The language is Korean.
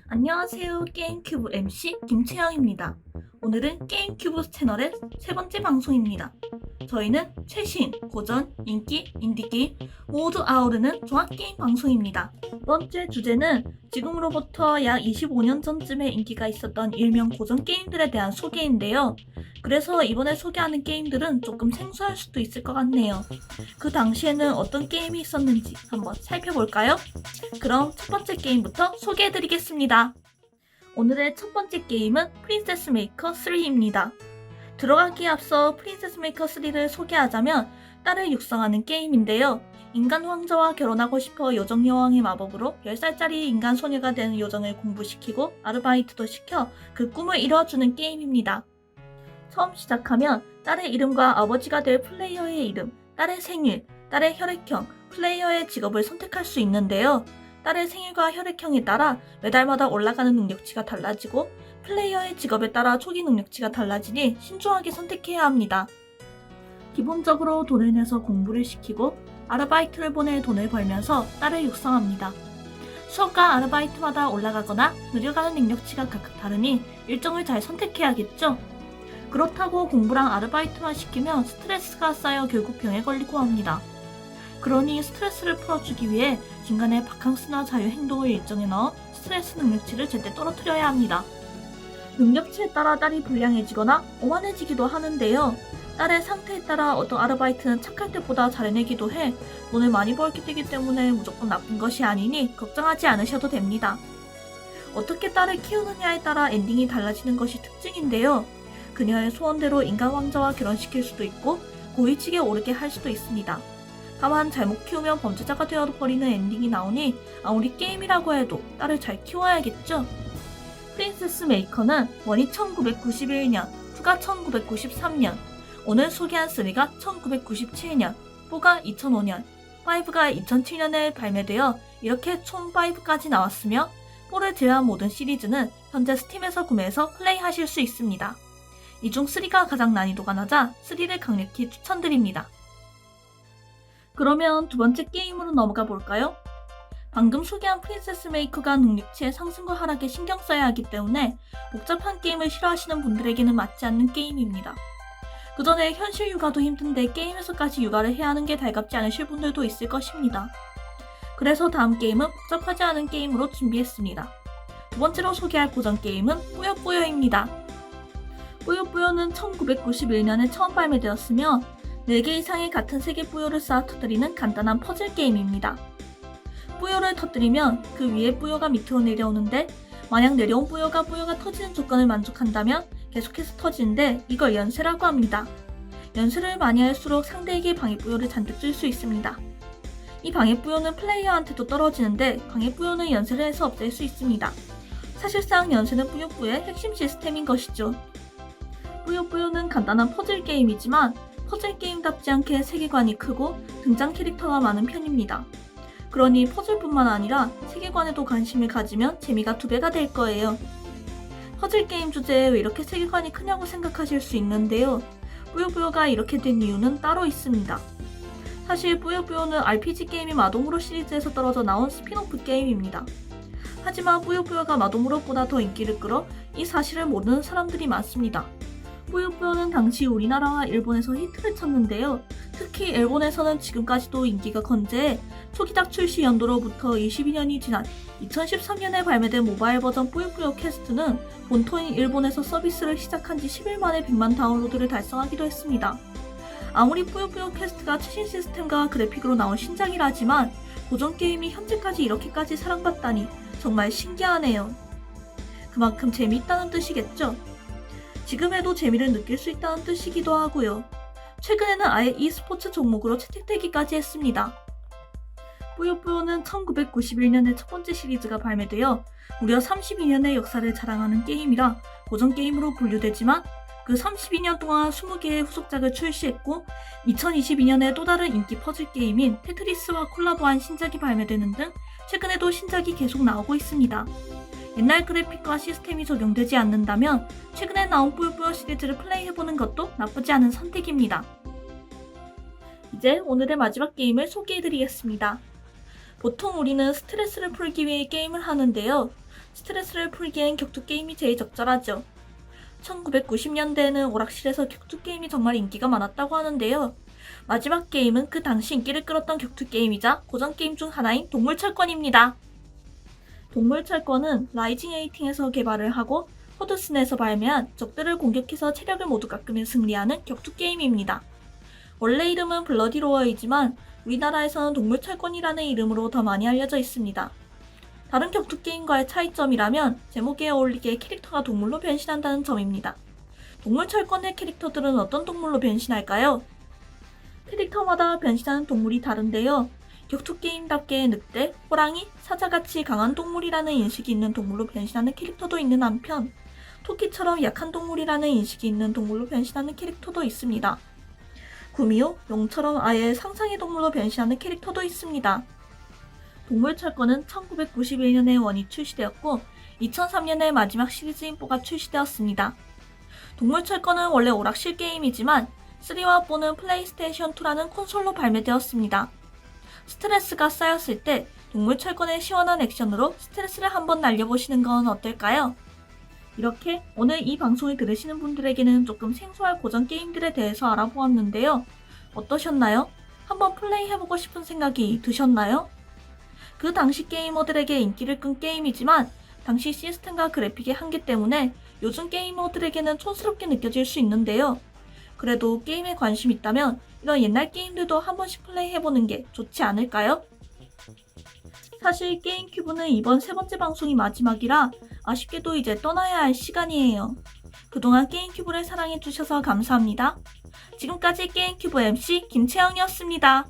안녕하세요. 게임큐브 MC 김채영입니다. 오늘은 게임큐브 채널의 세 번째 방송입니다. 저희는 최신, 고전, 인기, 인디게임 모두 아우르는 종합게임 방송입니다. 두 번째 주제는 지금으로부터 약 25년 전쯤에 인기가 있었던 일명 고전 게임들에 대한 소개인데요. 그래서 이번에 소개하는 게임들은 조금 생소할 수도 있을 것 같네요. 그 당시에는 어떤 게임이 있었는지 한번 살펴볼까요? 그럼 첫 번째 게임부터 소개해드리겠습니다. 오늘의 첫 번째 게임은 프린세스 메이커 3입니다. 들어가기에 앞서 프린세스 메이커 3를 소개하자면 딸을 육성하는 게임인데요. 인간 왕자와 결혼하고 싶어 요정 여왕의 마법으로 10살짜리 인간 소녀가 되는 요정을 공부시키고 아르바이트도 시켜 그 꿈을 이뤄주는 게임입니다. 처음 시작하면 딸의 이름과 아버지가 될 플레이어의 이름, 딸의 생일, 딸의 혈액형, 플레이어의 직업을 선택할 수 있는데요. 딸의 생일과 혈액형에 따라 매달마다 올라가는 능력치가 달라지고 플레이어의 직업에 따라 초기 능력치가 달라지니 신중하게 선택해야 합니다. 기본적으로 돈을 내서 공부를 시키고 아르바이트를 보내 돈을 벌면서 딸을 육성합니다. 수업과 아르바이트마다 올라가거나 느려가는 능력치가 각각 다르니 일정을 잘 선택해야겠죠? 그렇다고 공부랑 아르바이트만 시키면 스트레스가 쌓여 결국 병에 걸리고 합니다. 그러니 스트레스를 풀어주기 위해 중간에 바캉스나 자유행동을 일정에 넣어 스트레스 능력치를 제때 떨어뜨려야 합니다. 능력치에 따라 딸이 불량해지거나 오만해지기도 하는데요. 딸의 상태에 따라 어떤 아르바이트는 착할 때보다 잘해내기도 해 돈을 많이 벌게 되기 때문에 무조건 나쁜 것이 아니니 걱정하지 않으셔도 됩니다. 어떻게 딸을 키우느냐에 따라 엔딩이 달라지는 것이 특징인데요. 그녀의 소원대로 인간 왕자와 결혼시킬 수도 있고 고위직에 오르게 할 수도 있습니다. 다만 잘못 키우면 범죄자가 되어버리는 엔딩이 나오니 아무리 게임이라고 해도 딸을 잘 키워야겠죠? 프린세스 메이커는 1이 1991년, 2가 1993년, 오늘 소개한 3가 1997년, 4가 2005년, 5가 2007년에 발매되어 이렇게 총 5까지 나왔으며 4를 제외한 모든 시리즈는 현재 스팀에서 구매해서 플레이하실 수 있습니다. 이 중 3가 가장 난이도가 낮아 3를 강력히 추천드립니다. 그러면 두 번째 게임으로 넘어가 볼까요? 방금 소개한 프린세스 메이커가 능력치의 상승과 하락에 신경 써야 하기 때문에 복잡한 게임을 싫어하시는 분들에게는 맞지 않는 게임입니다. 그 전에 현실 육아도 힘든데 게임에서까지 육아를 해야 하는 게 달갑지 않으실 분들도 있을 것입니다. 그래서 다음 게임은 복잡하지 않은 게임으로 준비했습니다. 두 번째로 소개할 고전 게임은 뿌요뿌요입니다. 뿌요뿌요는 1991년에 처음 발매되었으며 4개 이상의 같은 색의 뿌요를 쌓아 터뜨리는 간단한 퍼즐 게임입니다. 뿌요를 터뜨리면 그 위에 뿌요가 밑으로 내려오는데 만약 내려온 뿌요가 터지는 조건을 만족한다면 계속해서 터지는데 이걸 연쇄라고 합니다. 연쇄를 많이 할수록 상대에게 방해 뿌요를 잔뜩 줄 수 있습니다. 이 방해 뿌요는 플레이어한테도 떨어지는데 방해 뿌요는 연쇄를 해서 없앨 수 있습니다. 사실상 연쇄는 뿌요뿌요의 핵심 시스템인 것이죠. 뿌요뿌요는 간단한 퍼즐 게임이지만 퍼즐 게임답지 않게 세계관이 크고 등장 캐릭터가 많은 편입니다. 그러니 퍼즐뿐만 아니라 세계관에도 관심을 가지면 재미가 2배가 될 거예요. 퍼즐 게임 주제에 왜 이렇게 세계관이 크냐고 생각하실 수 있는데요. 뿌요뿌요가 이렇게 된 이유는 따로 있습니다. 사실 뿌요뿌요는 RPG 게임이 마도무로 시리즈에서 떨어져 나온 스핀오프 게임입니다. 하지만 뿌요뿌요가 마도무로보다 더 인기를 끌어 이 사실을 모르는 사람들이 많습니다. 뿌요뿌요는 당시 우리나라와 일본에서 히트를 쳤는데요. 특히 일본에서는 지금까지도 인기가 건재해 초기작 출시 연도로부터 22년이 지난 2013년에 발매된 모바일 버전 뿌요뿌요 캐스트는 본토인 일본에서 서비스를 시작한 지 10일 만에 100만 다운로드를 달성하기도 했습니다. 아무리 뿌요뿌요 캐스트가 최신 시스템과 그래픽으로 나온 신작이라지만 고전 게임이 현재까지 이렇게까지 사랑받다니 정말 신기하네요. 그만큼 재미있다는 뜻이겠죠? 지금에도 재미를 느낄 수 있다는 뜻이기도 하고요. 최근에는 아예 e스포츠 종목으로 채택되기까지 했습니다. 뿌요뿌요는 1991년에 첫 번째 시리즈가 발매되어 무려 32년의 역사를 자랑하는 게임이라 고전 게임으로 분류되지만 그 32년 동안 20개의 후속작을 출시했고 2022년에 또 다른 인기 퍼즐 게임인 테트리스와 콜라보한 신작이 발매되는 등 최근에도 신작이 계속 나오고 있습니다. 옛날 그래픽과 시스템이 적용되지 않는다면 최근에 나온 뿌요뿌요 시리즈를 플레이해보는 것도 나쁘지 않은 선택입니다. 이제 오늘의 마지막 게임을 소개해드리겠습니다. 보통 우리는 스트레스를 풀기 위해 게임을 하는데요. 스트레스를 풀기엔 격투게임이 제일 적절하죠. 1990년대에는 오락실에서 격투게임이 정말 인기가 많았다고 하는데요. 마지막 게임은 그 당시 인기를 끌었던 격투게임이자 고전게임 중 하나인 동물철권입니다. 동물철권은 라이징 에이팅에서 개발을 하고 허드슨에서 발매한 적들을 공격해서 체력을 모두 깎으며 승리하는 격투게임입니다. 원래 이름은 블러디로어이지만 우리나라에서는 동물철권이라는 이름으로 더 많이 알려져 있습니다. 다른 격투게임과의 차이점이라면 제목에 어울리게 캐릭터가 동물로 변신한다는 점입니다. 동물철권의 캐릭터들은 어떤 동물로 변신할까요? 캐릭터마다 변신하는 동물이 다른데요. 격투게임답게 늑대, 호랑이, 사자같이 강한 동물이라는 인식이 있는 동물로 변신하는 캐릭터도 있는 한편 토끼처럼 약한 동물이라는 인식이 있는 동물로 변신하는 캐릭터도 있습니다. 구미호, 용처럼 아예 상상의 동물로 변신하는 캐릭터도 있습니다. 동물철권은 1991년에 원이 출시되었고 2003년에 마지막 시리즈인 4가 출시되었습니다. 동물철권은 원래 오락실 게임이지만 3와 4는 플레이스테이션 2라는 콘솔로 발매되었습니다. 스트레스가 쌓였을 때 동물철권의 시원한 액션으로 스트레스를 한번 날려보시는 건 어떨까요? 이렇게 오늘 이 방송을 들으시는 분들에게는 조금 생소할 고전 게임들에 대해서 알아보았는데요. 어떠셨나요? 한번 플레이해보고 싶은 생각이 드셨나요? 그 당시 게이머들에게 인기를 끈 게임이지만 당시 시스템과 그래픽의 한계 때문에 요즘 게이머들에게는 촌스럽게 느껴질 수 있는데요. 그래도 게임에 관심 있다면 이런 옛날 게임들도 한 번씩 플레이해보는 게 좋지 않을까요? 사실 게임큐브는 이번 세 번째 방송이 마지막이라 아쉽게도 이제 떠나야 할 시간이에요. 그동안 게임큐브를 사랑해주셔서 감사합니다. 지금까지 게임큐브 MC 김채영이었습니다.